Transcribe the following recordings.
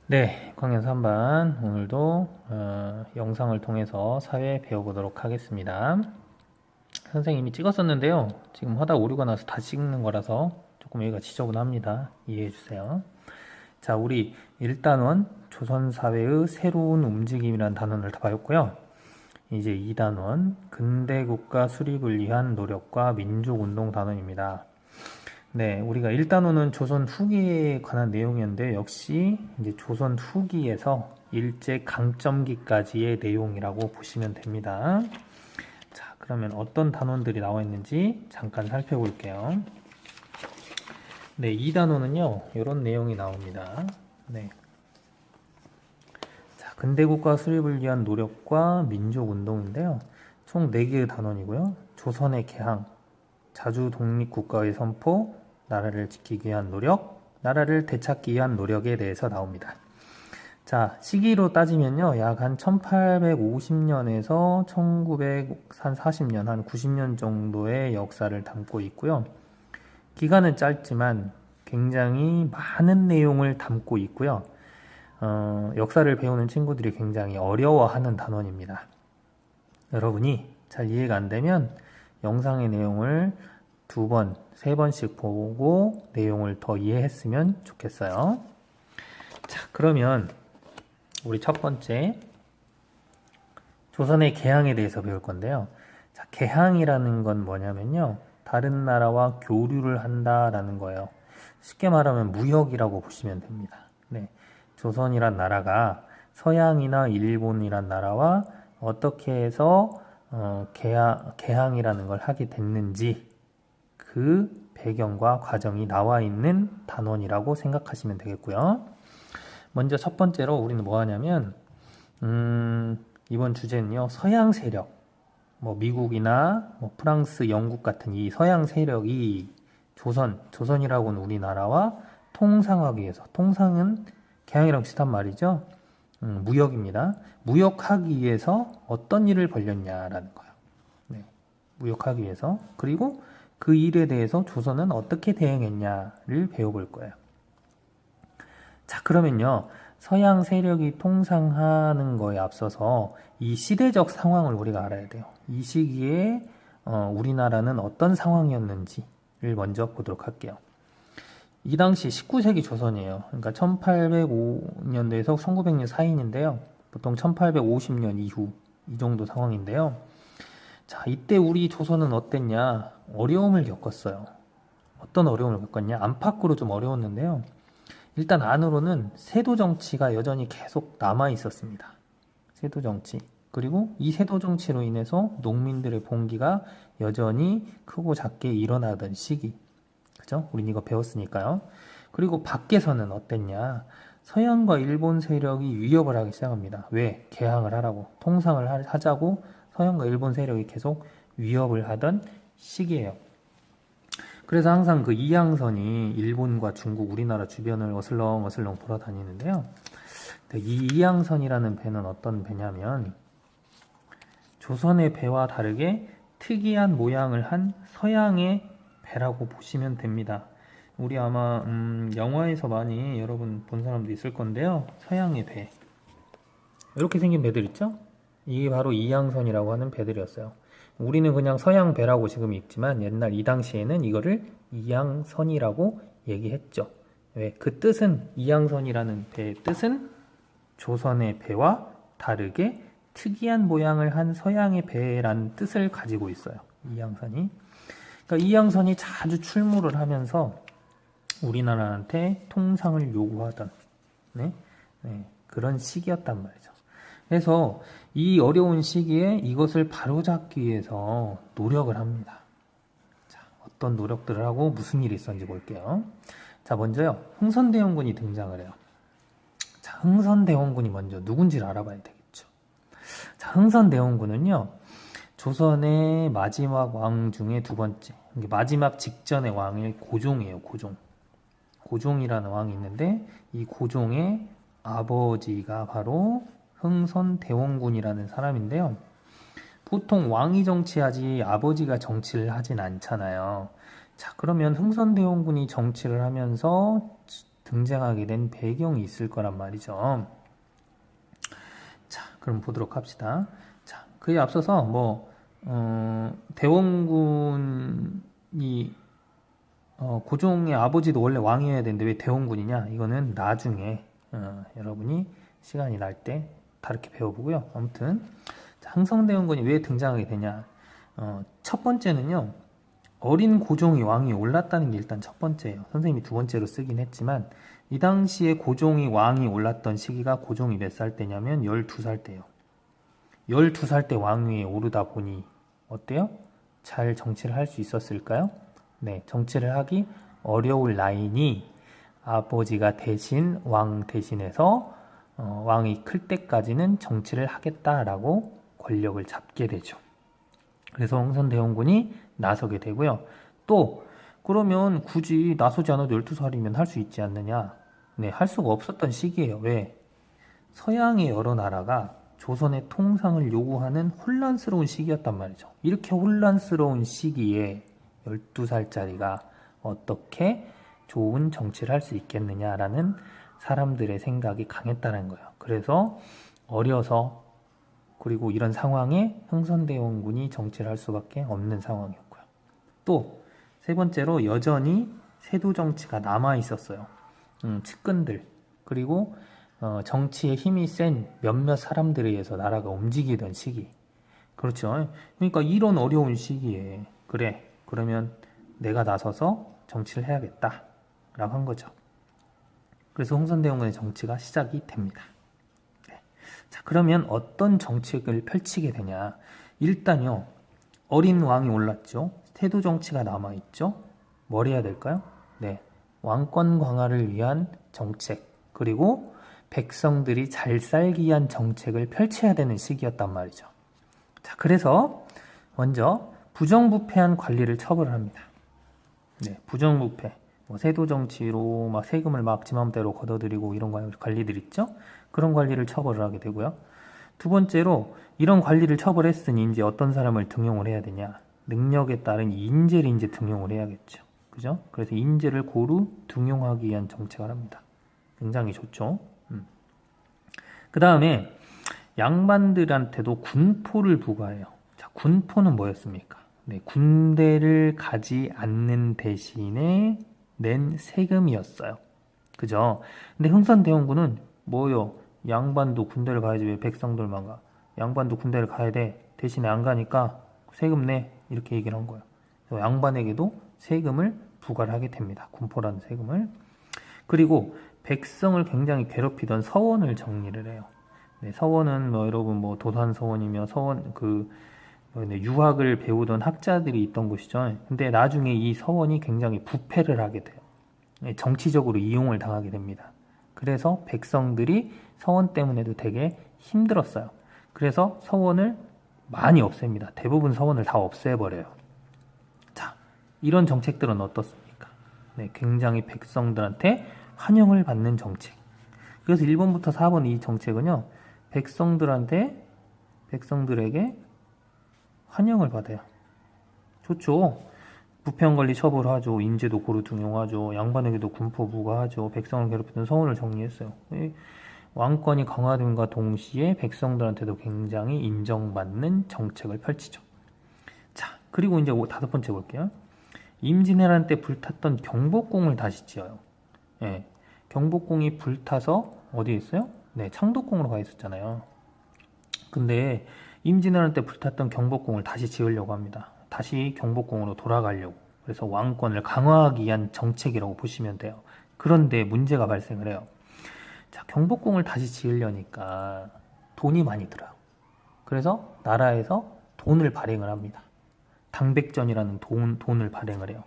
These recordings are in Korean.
네, 광현 3반 오늘도 영상을 통해서 사회 배워보도록 하겠습니다. 선생님이 찍었었는데요. 지금 하다 오류가 나서 다시 찍는 거라서 조금 여기가 지저분합니다. 이해해 주세요. 자, 우리 1단원 조선사회의 새로운 움직임이라는 단원을 다 배웠고요. 이제 2단원 근대국가 수립을 위한 노력과 민족운동 단원입니다. 네, 우리가 1단원은 조선 후기에 관한 내용이었는데 역시 이제 조선 후기에서 일제 강점기까지의 내용이라고 보시면 됩니다. 자, 그러면 어떤 단원들이 나와 있는지 잠깐 살펴볼게요. 네, 2단원은요, 이런 내용이 나옵니다. 네. 자, 근대국가 수립을 위한 노력과 민족운동인데요. 총 4개의 단원이고요. 조선의 개항, 자주 독립국가의 선포, 나라를 지키기 위한 노력, 나라를 되찾기 위한 노력에 대해서 나옵니다. 자, 시기로 따지면요, 약 한 1850년에서 1940년, 한 90년 정도의 역사를 담고 있고요. 기간은 짧지만 굉장히 많은 내용을 담고 있고요. 역사를 배우는 친구들이 굉장히 어려워하는 단원입니다. 여러분이 잘 이해가 안 되면 영상의 내용을 2번, 3번씩 보고 내용을 더 이해했으면 좋겠어요. 자, 그러면 우리 첫 번째 조선의 개항에 대해서 배울 건데요. 자, 개항이라는 건 뭐냐면요, 다른 나라와 교류를 한다라는 거예요. 쉽게 말하면 무역이라고 보시면 됩니다. 네, 조선이란 나라가 서양이나 일본이란 나라와 어떻게 해서 개항이라는 걸 하게 됐는지 그 배경과 과정이 나와 있는 단원이라고 생각하시면 되겠고요. 먼저 첫 번째로 우리는 뭐 하냐면 이번 주제는요, 서양 세력, 뭐 미국이나 뭐 프랑스, 영국 같은 이 서양 세력이 조선이라고는 우리나라와 통상하기 위해서, 통상은 개항이랑 비슷한 말이죠. 무역입니다. 무역하기 위해서 어떤 일을 벌였냐라는 거예요. 네, 무역하기 위해서. 그리고 그 일에 대해서 조선은 어떻게 대응했냐를 배워볼 거예요. 자, 그러면요, 서양 세력이 통상하는 거에 앞서서 이 시대적 상황을 우리가 알아야 돼요. 이 시기에 우리나라는 어떤 상황이었는지를 먼저 보도록 할게요. 이 당시 19세기 조선이에요. 그러니까 1805년도에서 1900년 사이인데요. 보통 1850년 이후 이 정도 상황인데요. 자, 이때 우리 조선은 어땠냐? 어려움을 겪었어요. 어떤 어려움을 겪었냐? 안팎으로 좀 어려웠는데요. 일단 안으로는 세도 정치가 여전히 계속 남아 있었습니다. 세도 정치. 그리고 이 세도 정치로 인해서 농민들의 봉기가 여전히 크고 작게 일어나던 시기. 그죠? 우린 이거 배웠으니까요. 그리고 밖에서는 어땠냐? 서양과 일본 세력이 위협을 하기 시작합니다. 왜? 개항을 하라고. 통상을 하자고 서양과 일본 세력이 계속 위협을 하던 시기예요. 그래서 항상 그 이항선이 일본과 중국, 우리나라 주변을 어슬렁어슬렁 돌아다니는데요. 이 이항선이라는 배는 어떤 배냐면 조선의 배와 다르게 특이한 모양을 한 서양의 배라고 보시면 됩니다. 우리 아마 영화에서 많이 여러분 본 사람도 있을 건데요. 서양의 배. 이렇게 생긴 배들 있죠? 이게 바로 이항선이라고 하는 배들이었어요. 우리는 그냥 서양 배라고 지금 읽지만 옛날 이 당시에는 이거를 이항선이라고 얘기했죠. 왜? 그 뜻은, 이항선이라는 배의 뜻은 조선의 배와 다르게 특이한 모양을 한 서양의 배라는 뜻을 가지고 있어요. 이항선이. 그러니까 이항선이 자주 출무를 하면서 우리나라한테 통상을 요구하던 그런 시기였단 말이죠. 그래서 이 어려운 시기에 이것을 바로잡기 위해서 노력을 합니다. 자, 어떤 노력들을 하고 무슨 일이 있었는지 볼게요. 자, 먼저요, 흥선대원군이 등장을 해요. 자, 흥선대원군이 먼저 누군지를 알아봐야 되겠죠. 자, 흥선대원군은요, 조선의 마지막 왕 중에 2번째, 마지막 직전의 왕이 고종이에요. 고종이라는 왕이 있는데 이 고종의 아버지가 바로 흥선대원군이라는 사람인데요. 보통 왕이 정치하지 아버지가 정치를 하진 않잖아요. 자, 그러면 흥선대원군이 정치를 하면서 등장하게 된 배경이 있을 거란 말이죠. 자, 그럼 보도록 합시다. 자, 그에 앞서서 대원군이 고종의 아버지도 원래 왕이어야 되는데 왜 대원군이냐? 이거는 나중에 여러분이 시간이 날 때 다르게 배워보고요. 아무튼 자, 흥성대원군이 왜 등장하게 되냐? 첫 번째는요. 어린 고종이 왕이 올랐다는 게 일단 첫 번째예요. 선생님이 두 번째로 쓰긴 했지만 이 당시에 고종이 왕이 올랐던 시기가 고종이 몇 살 때냐면 12살 때예요. 12살 때 왕위에 오르다 보니 어때요? 잘 정치를 할 수 있었을까요? 네, 정치를 하기 어려울 나이니 아버지가 대신 왕 대신해서 왕이 클 때까지는 정치를 하겠다라고 권력을 잡게 되죠. 그래서 흥선대원군이 나서게 되고요. 또 그러면 굳이 나서지 않아도 12살이면 할 수 있지 않느냐? 네, 할 수가 없었던 시기예요. 왜? 서양의 여러 나라가 조선의 통상을 요구하는 혼란스러운 시기였단 말이죠. 이렇게 혼란스러운 시기에 12살짜리가 어떻게 좋은 정치를 할 수 있겠느냐라는 사람들의 생각이 강했다는 거예요. 그래서 어려서 그리고 이런 상황에 흥선대원군이 정치를 할 수밖에 없는 상황이었고요. 또 세 번째로 여전히 세도 정치가 남아 있었어요. 측근들 그리고 정치에 힘이 센 몇몇 사람들에 의해서 나라가 움직이던 시기. 그렇죠. 그러니까 이런 어려운 시기에 그래 그러면 내가 나서서 정치를 해야겠다 라고 한 거죠. 그래서 흥선대원군의 정치가 시작이 됩니다. 네. 자, 그러면 어떤 정책을 펼치게 되냐? 일단요, 어린 왕이 올랐죠. 태도 정치가 남아있죠. 뭘 해야 될까요? 네, 왕권 강화를 위한 정책 그리고 백성들이 잘 살기 위한 정책을 펼쳐야 되는 시기였단 말이죠. 자, 그래서 먼저 부정부패한 관리를 처벌합니다. 네, 부정부패. 세도 정치로 막 세금을 막 지 맘대로 걷어들이고 이런 관리들 있죠? 그런 관리를 처벌을 하게 되고요. 두 번째로 이런 관리를 처벌했으니 이제 어떤 사람을 등용을 해야 되냐? 능력에 따른 인재를 이제 등용을 해야겠죠. 그죠? 그래서 인재를 고루 등용하기 위한 정책을 합니다. 굉장히 좋죠. 그 다음에 양반들한테도 군포를 부과해요. 자, 군포는 뭐였습니까? 네, 군대를 가지 않는 대신에 낸 세금이었어요. 그죠? 근데 흥선대원군은 뭐요? 양반도 군대를 가야지 왜 백성들만 가? 양반도 군대를 가야 돼. 대신에 안 가니까 세금 내. 이렇게 얘기를 한 거예요. 그래서 양반에게도 세금을 부과를 하게 됩니다. 군포라는 세금을. 그리고 백성을 굉장히 괴롭히던 서원을 정리를 해요. 네, 서원은 여러분 도산서원이며 서원 유학을 배우던 학자들이 있던 곳이죠. 근데 나중에 이 서원이 굉장히 부패를 하게 돼요. 정치적으로 이용을 당하게 됩니다. 그래서 백성들이 서원 때문에도 되게 힘들었어요. 그래서 서원을 많이 없앱니다. 대부분 서원을 다 없애버려요. 자, 이런 정책들은 어떻습니까? 네, 굉장히 백성들한테 환영을 받는 정책. 그래서 1번부터 4번 이 정책은요, 백성들에게 환영을 받아요. 좋죠. 부패한 관리 처벌하죠. 인재도 고루 등용하죠. 양반에게도 군포 부과하죠. 백성을 괴롭히던 서원을 정리했어요. 왕권이 강화됨과 동시에 백성들한테도 굉장히 인정받는 정책을 펼치죠. 자, 그리고 이제 다섯 번째 볼게요. 임진왜란 때 불탔던 경복궁을 다시 지어요. 예, 경복궁이 불타서 어디에 있어요? 네, 창덕궁으로 가 있었잖아요. 근데 임진왜란 때 불탔던 경복궁을 다시 지으려고 합니다. 다시 경복궁으로 돌아가려고. 그래서 왕권을 강화하기 위한 정책이라고 보시면 돼요. 그런데 문제가 발생을 해요. 자, 경복궁을 다시 지으려니까 돈이 많이 들어요. 그래서 나라에서 돈을 발행을 합니다. 당백전이라는 돈을 발행을 해요.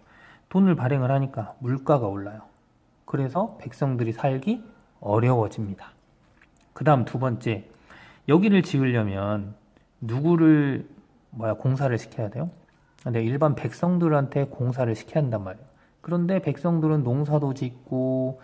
돈을 발행을 하니까 물가가 올라요. 그래서 백성들이 살기 어려워집니다. 그 다음 두 번째, 여기를 지으려면 누구를 공사를 시켜야 돼요? 근데 일반 백성들한테 공사를 시켜야 한단 말이에요. 그런데 백성들은 농사도 짓고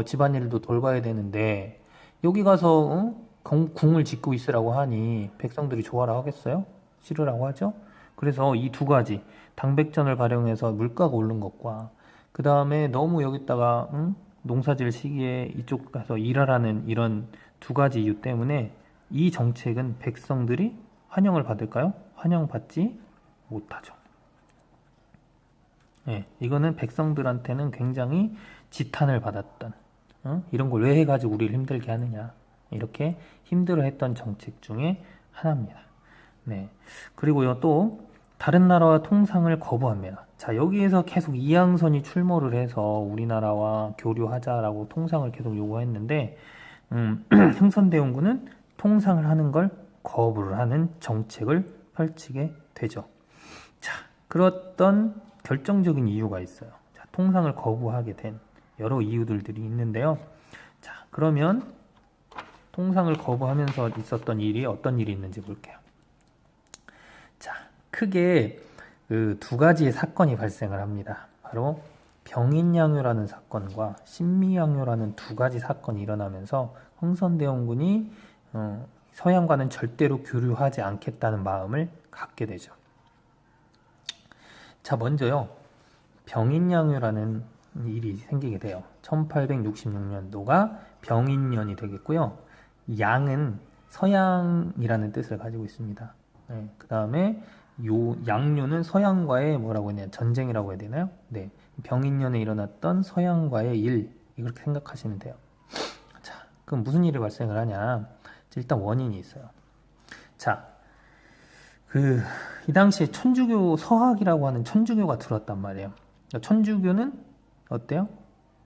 집안일도 돌봐야 되는데 여기 가서 궁을 짓고 있으라고 하니 백성들이 좋아라 하겠어요? 싫으라고 하죠? 그래서 이 두 가지, 당백전을 발행해서 물가가 오른 것과 그 다음에 너무 여기다가 농사질 시기에 이쪽 가서 일하라는 이런 두 가지 이유 때문에 이 정책은 백성들이 환영을 받을까요? 환영받지 못하죠. 예, 이거는 백성들한테는 굉장히 지탄을 받았던, 이런 걸 왜 해가지고 우리를 힘들게 하느냐, 이렇게 힘들어했던 정책 중에 하나입니다. 네, 그리고요 또 다른 나라와 통상을 거부합니다. 자, 여기에서 계속 이항선이 출몰을 해서 우리나라와 교류하자라고 통상을 계속 요구했는데 흥선대원군은 통상을 하는 걸 거부를 하는 정책을 펼치게 되죠. 자, 그랬던 결정적인 이유가 있어요. 자, 통상을 거부하게 된 여러 이유들이 있는데요. 자, 그러면 통상을 거부하면서 있었던 일이 어떤 일이 있는지 볼게요. 자, 크게 그 두 가지의 사건이 발생을 합니다. 바로 병인양요라는 사건과 신미양요라는 두 가지 사건이 일어나면서 흥선대원군이 서양과는 절대로 교류하지 않겠다는 마음을 갖게 되죠. 자, 먼저요, 병인양요라는 일이 생기게 돼요. 1866년도가 병인년이 되겠고요. 양은 서양이라는 뜻을 가지고 있습니다. 네, 그 다음에 요 양요는 서양과의 뭐라고 했냐, 전쟁이라고 해야 되나요? 네, 병인년에 일어났던 서양과의 일, 이렇게 생각하시면 돼요. 자, 그럼 무슨 일이 발생을 하냐? 일단 원인이 있어요. 자, 이 당시에 천주교 서학이라고 하는 천주교가 들어왔단 말이에요. 천주교는 어때요?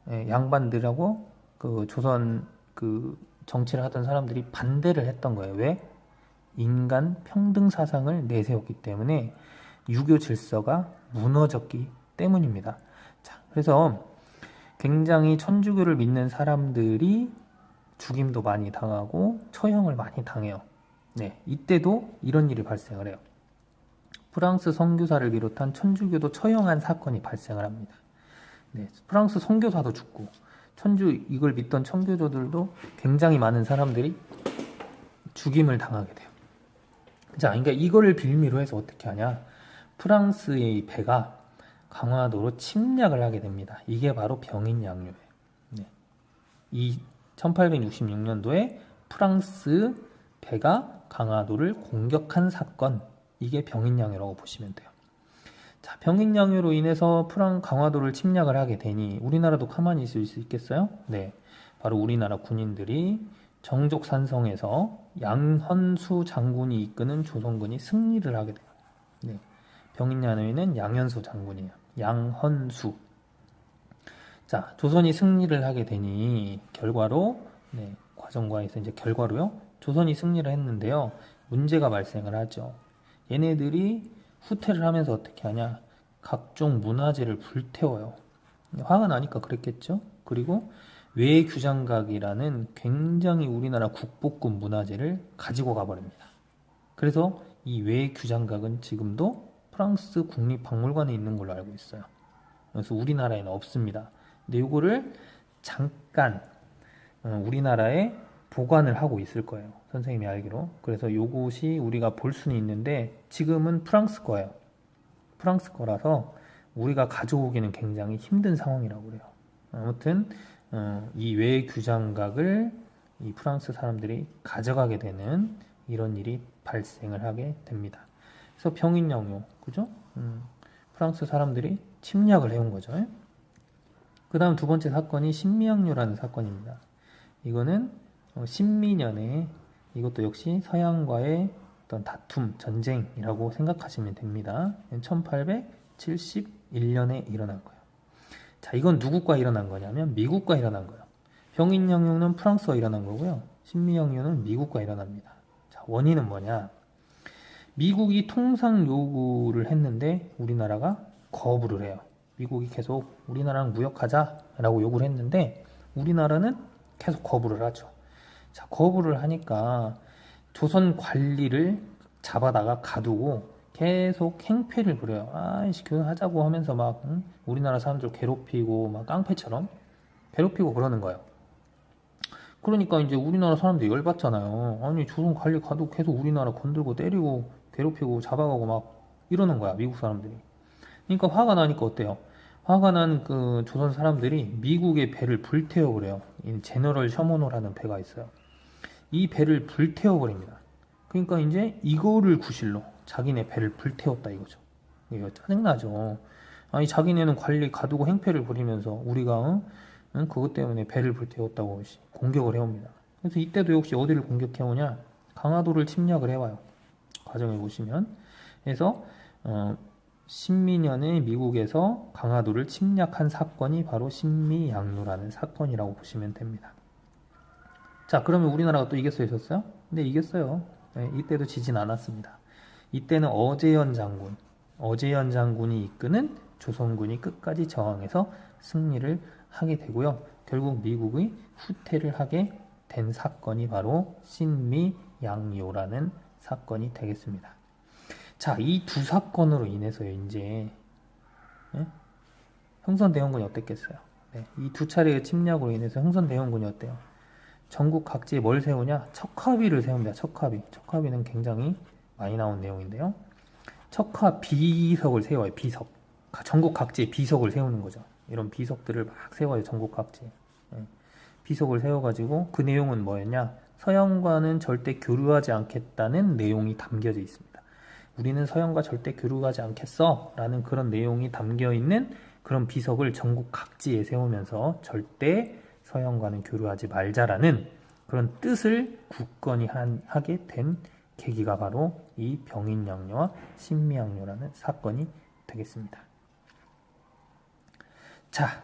예, 양반들하고 그 조선 그 정치를 하던 사람들이 반대를 했던 거예요. 왜? 인간 평등 사상을 내세웠기 때문에 유교 질서가 무너졌기 때문입니다. 자, 그래서 굉장히 천주교를 믿는 사람들이 죽임도 많이 당하고 처형을 많이 당해요. 네, 이때도 이런 일이 발생을 해요. 프랑스 선교사를 비롯한 천주교도 처형한 사건이 발생을 합니다. 네, 프랑스 선교사도 죽고 이걸 믿던 천교조들도 굉장히 많은 사람들이 죽임을 당하게 돼요. 자, 그러니까 이거를 빌미로 해서 어떻게 하냐? 프랑스의 배가 강화도로 침략을 하게 됩니다. 이게 바로 병인양요예요. 네. 이 1866년도에 프랑스 배가 강화도를 공격한 사건, 이게 병인양요라고 보시면 돼요. 자, 병인양요로 인해서 강화도를 침략을 하게 되니 우리나라도 가만히 있을 수 있겠어요? 네, 바로 우리나라 군인들이 정족산성에서 양헌수 장군이 이끄는 조선군이 승리를 하게 돼요. 네, 병인양요에는 양현수 장군이에요. 양헌수. 자, 조선이 승리를 하게 되니 결과로, 네, 과정과에서 이제 결과로요, 조선이 승리를 했는데요, 문제가 발생을 하죠. 얘네들이 후퇴를 하면서 어떻게 하냐? 각종 문화재를 불태워요. 화가 나니까 그랬겠죠? 그리고 외규장각이라는 굉장히 우리나라 국보급 문화재를 가지고 가버립니다. 그래서 이 외규장각은 지금도 프랑스 국립박물관에 있는 걸로 알고 있어요. 그래서 우리나라에는 없습니다. 근데 이거를 잠깐 우리나라에 보관을 하고 있을 거예요. 선생님이 알기로. 그래서 요것이 우리가 볼 수는 있는데 지금은 프랑스 거예요. 프랑스 거라서 우리가 가져오기는 굉장히 힘든 상황이라고 그래요. 아무튼 이 외규장각을 이 프랑스 사람들이 가져가게 되는 이런 일이 발생을 하게 됩니다. 그래서 병인양요, 그죠? 프랑스 사람들이 침략을 해온 거죠. 그 다음 두 번째 사건이 신미양요라는 사건입니다. 이거는 신미년에, 이것도 역시 서양과의 어떤 다툼, 전쟁이라고 생각하시면 됩니다. 1871년에 일어난 거예요. 자, 이건 누구과 일어난 거냐면 미국과 일어난 거예요. 병인양요는 프랑스와 일어난 거고요. 신미양요는 미국과 일어납니다. 자, 원인은 뭐냐? 미국이 통상 요구를 했는데 우리나라가 거부를 해요. 미국이 계속 우리나라랑 무역하자라고 요구를 했는데 우리나라는 계속 거부를 하죠. 자, 거부를 하니까 조선 관리를 잡아다가 가두고 계속 행패를 부려요. 아이씨, 교환하자고 하면서 막 우리나라 사람들 괴롭히고 막 깡패처럼 괴롭히고 그러는 거예요. 그러니까 이제 우리나라 사람들이 열받잖아요. 아니, 조선 관리 가도 계속 우리나라 건들고 때리고 괴롭히고 잡아가고 막 이러는 거야, 미국 사람들이. 그러니까 화가 나니까 어때요? 화가 난 그 조선 사람들이 미국의 배를 불태워 버려요. 이 제너럴 셔먼호라는 배가 있어요. 이 배를 불태워 버립니다. 그러니까 이제 이거를 구실로 자기네 배를 불태웠다 이거죠. 이거 짜증나죠. 아니 자기네는 관리 가두고 행패를 부리면서 우리가 그것 때문에 배를 불태웠다고 공격을 해옵니다. 그래서 이때도 역시 어디를 공격해오냐? 강화도를 침략을 해와요. 과정을 보시면. 그래서 신미년에 미국에서 강화도를 침략한 사건이 바로 신미양요라는 사건이라고 보시면 됩니다. 자, 그러면 우리나라가 또 이겼어요, 졌어요? 네, 이겼어요. 네, 이때도 지진 않았습니다. 이때는 어제연 장군이 이끄는 조선군이 끝까지 저항해서 승리를 하게 되고요. 결국 미국의 후퇴를 하게 된 사건이 바로 신미양요라는 사건이 되겠습니다. 자, 이 두 사건으로 인해서요, 이제 흥선대원군이 어땠겠어요? 네, 이 두 차례의 침략으로 인해서 흥선대원군이 어때요? 전국 각지에 뭘 세우냐? 척화비를 세웁니다. 척화비는 굉장히 많이 나온 내용인데요. 척화 비석을 세워요. 비석. 전국 각지에 비석을 세우는 거죠. 이런 비석들을 막 세워요. 전국 각지에. 비석을 세워가지고 그 내용은 뭐였냐? 서양과는 절대 교류하지 않겠다는 내용이 담겨져 있습니다. 우리는 서양과 절대 교류하지 않겠어 라는 그런 내용이 담겨있는 그런 비석을 전국 각지에 세우면서 절대 서양과는 교류하지 말자라는 그런 뜻을 굳건히 하게 된 계기가 바로 이 병인양요와 신미양요라는 사건이 되겠습니다. 자,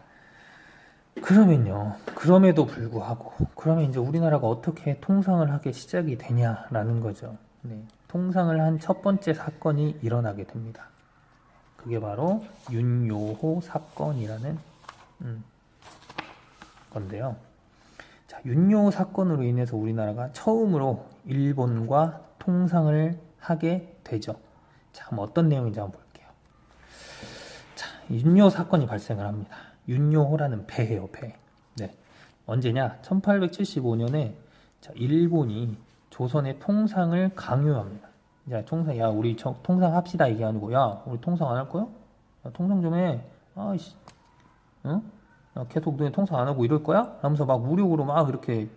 그러면요. 그럼에도 불구하고 그러면 이제 우리나라가 어떻게 통상을 하게 시작이 되냐라는 거죠. 네, 통상을 한 첫 번째 사건이 일어나게 됩니다. 그게 바로 윤요호 사건이라는 건데요. 자, 윤요호 사건으로 인해서 우리나라가 처음으로 일본과 통상을 하게 되죠. 자, 그럼 어떤 내용인지 한번 볼게요. 자, 윤요호 사건이 발생을 합니다. 윤요호라는 배예요, 배. 네. 언제냐? 1875년에 자, 일본이 조선의 통상을 강요합니다. 야, 통상, 야, 우리 통상 합시다 이게 아니고, 야, 우리 통상 안 할 거야? 야, 통상 좀 해. 아이씨, 응? 야, 계속 너네 통상 안 하고 이럴 거야? 하면서 막 무력으로 막 이렇게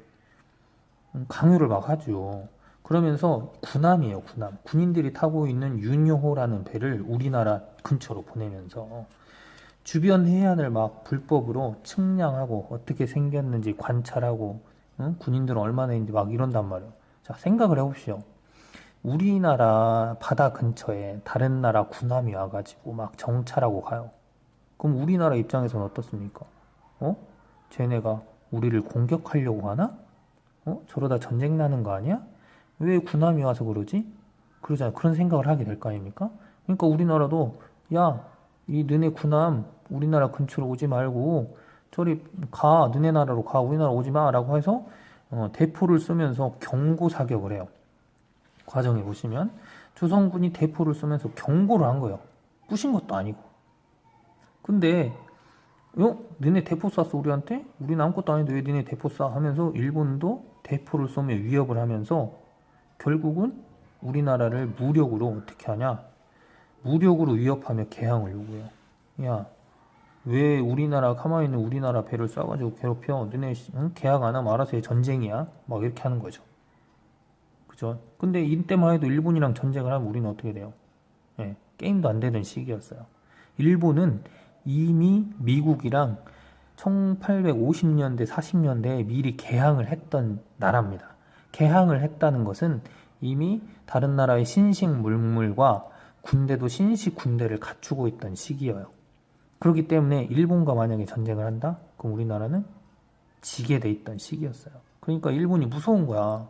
강요를 막 하죠. 그러면서 군함이에요, 군함. 군인들이 타고 있는 윤요호라는 배를 우리나라 근처로 보내면서 주변 해안을 막 불법으로 측량하고 어떻게 생겼는지 관찰하고 군인들은 얼마나 있는지 막 이런단 말이에요. 자, 생각을 해봅시오. 우리나라 바다 근처에 다른 나라 군함이 와가지고 막 정찰하고 가요. 그럼 우리나라 입장에서는 어떻습니까? 쟤네가 우리를 공격하려고 하나? 저러다 전쟁 나는 거 아니야? 왜 군함이 와서 그러지? 그러잖아요. 그런 생각을 하게 될 거 아닙니까? 그러니까 우리나라도 야, 이 너네 군함 우리나라 근처로 오지 말고 저리 가, 너네 나라로 가, 우리나라 오지 마 라고 해서 대포를 쏘면서 경고 사격을 해요. 과정에 보시면 조선군이 대포를 쏘면서 경고를 한 거예요. 부신 것도 아니고. 근데 너네 대포 쐈어 우리한테? 우리는 아무것도 아닌데 왜 너네 대포 쏴? 하면서 일본도 대포를 쏘며 위협을 하면서 결국은 우리나라를 무력으로 어떻게 하냐? 무력으로 위협하며 개항을 요구해요. 야, 왜 우리나라 가만히 있는 우리나라 배를 쏴가지고 괴롭혀? 너네 개항 안 하면 알아서 해. 전쟁이야. 막 이렇게 하는 거죠. 그죠? 근데 이때만 해도 일본이랑 전쟁을 하면 우리는 어떻게 돼요? 네, 게임도 안 되는 시기였어요. 일본은 이미 미국이랑 1850년대, 40년대에 미리 개항을 했던 나라입니다. 개항을 했다는 것은 이미 다른 나라의 신식 물물과 군대도 신식 군대를 갖추고 있던 시기예요. 그렇기 때문에 일본과 만약에 전쟁을 한다? 그럼 우리나라는 지게 돼 있던 시기였어요. 그러니까 일본이 무서운 거야.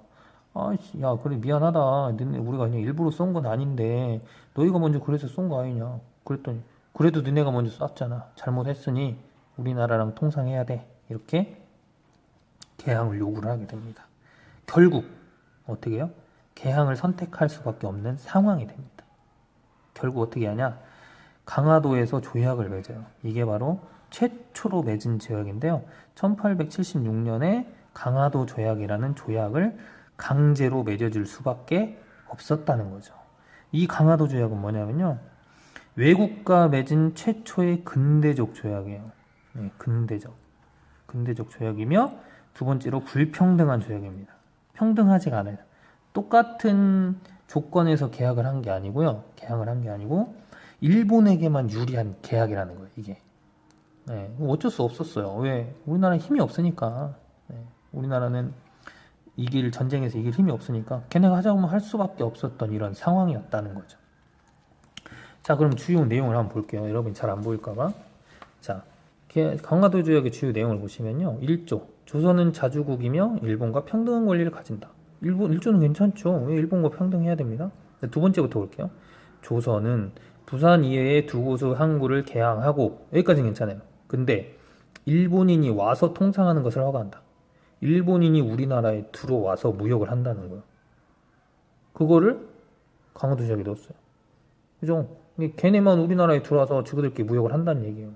아이씨, 야, 그래, 미안하다. 우리가 그냥 일부러 쏜 건 아닌데, 너희가 먼저 그래서 쏜 거 아니냐. 그랬더니, 그래도 너네가 먼저 쐈잖아. 잘못했으니 우리나라랑 통상해야 돼. 이렇게 개항을 요구를 하게 됩니다. 결국 어떻게 해요? 개항을 선택할 수밖에 없는 상황이 됩니다. 결국 어떻게 하냐? 강화도에서 조약을 맺어요. 이게 바로 최초로 맺은 조약인데요. 1876년에 강화도 조약이라는 조약을 강제로 맺어줄 수밖에 없었다는 거죠. 이 강화도 조약은 뭐냐면요. 외국과 맺은 최초의 근대적 조약이에요. 네, 근대적 조약이며 두 번째로 불평등한 조약입니다. 평등하지가 않아요. 똑같은 조건에서 계약을 한 게 아니고요. 계약을 한 게 아니고 일본에게만 유리한 계약이라는 거예요. 이게. 네, 어쩔 수 없었어요. 왜? 우리나라는 힘이 없으니까. 네, 우리나라는 전쟁에서 이길 힘이 없으니까 걔네가 하자고 할 수밖에 없었던 이런 상황이었다는 거죠. 자, 그럼 주요 내용을 한번 볼게요. 여러분이 잘 안 보일까봐. 자, 강화도 조약의 주요 내용을 보시면요. 1조. 조선은 자주국이며 일본과 평등한 권리를 가진다. 1조는 괜찮죠. 왜 일본과 평등해야 됩니다. 두 번째부터 볼게요. 조선은 부산 이외의 두 곳의 항구를 개항하고, 여기까지는 괜찮아요. 근데 일본인이 와서 통상하는 것을 허가한다. 일본인이 우리나라에 들어와서 무역을 한다는 거예요. 그거를 강화도 조약에 넣었어요. 그죠? 걔네만 우리나라에 들어와서 지그들끼리 무역을 한다는 얘기예요.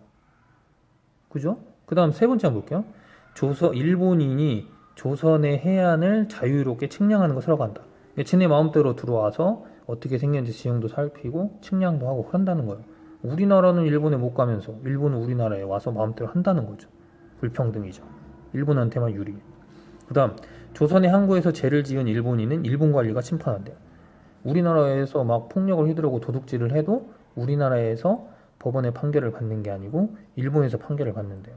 그죠? 그 다음 세 번째 한번 볼게요. 일본인이 조선의 해안을 자유롭게 측량하는 것을 허가한다. 지네 마음대로 들어와서 어떻게 생겼는지 지형도 살피고 측량도 하고 한다는 거예요. 우리나라는 일본에 못 가면서 일본은 우리나라에 와서 마음대로 한다는 거죠. 불평등이죠. 일본한테만 유리해. 그 다음 조선의 항구에서 죄를 지은 일본인은 일본 관리가 심판한대요. 우리나라에서 막 폭력을 휘두르고 도둑질을 해도 우리나라에서 법원의 판결을 받는 게 아니고 일본에서 판결을 받는데요.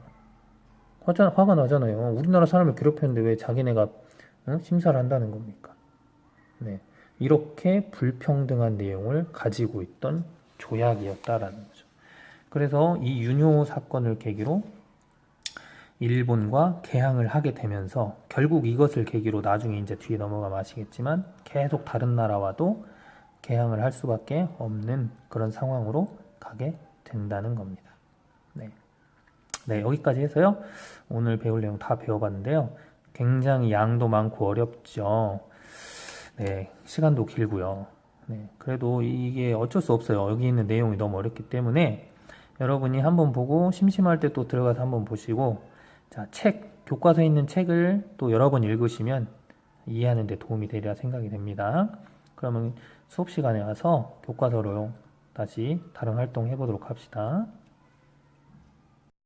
화가 나잖아요. 우리나라 사람을 괴롭혔는데 왜 자기네가 심사를 한다는 겁니까? 네, 이렇게 불평등한 내용을 가지고 있던 조약이었다라는 거죠. 그래서 이 윤효 사건을 계기로 일본과 개항을 하게 되면서 결국 이것을 계기로 나중에 이제 뒤에 넘어가면 아시겠지만 계속 다른 나라와도 개항을 할 수밖에 없는 그런 상황으로 가게 된다는 겁니다. 네, 여기까지 해서요. 오늘 배울 내용 다 배워봤는데요. 굉장히 양도 많고 어렵죠. 네, 시간도 길고요. 네, 그래도 이게 어쩔 수 없어요. 여기 있는 내용이 너무 어렵기 때문에 여러분이 한번 보고 심심할 때 또 들어가서 한번 보시고, 자, 교과서에 있는 책을 또 여러 번 읽으시면 이해하는 데 도움이 되리라 생각이 됩니다. 그러면 수업 시간에 와서 교과서로 다시 다른 활동 해보도록 합시다.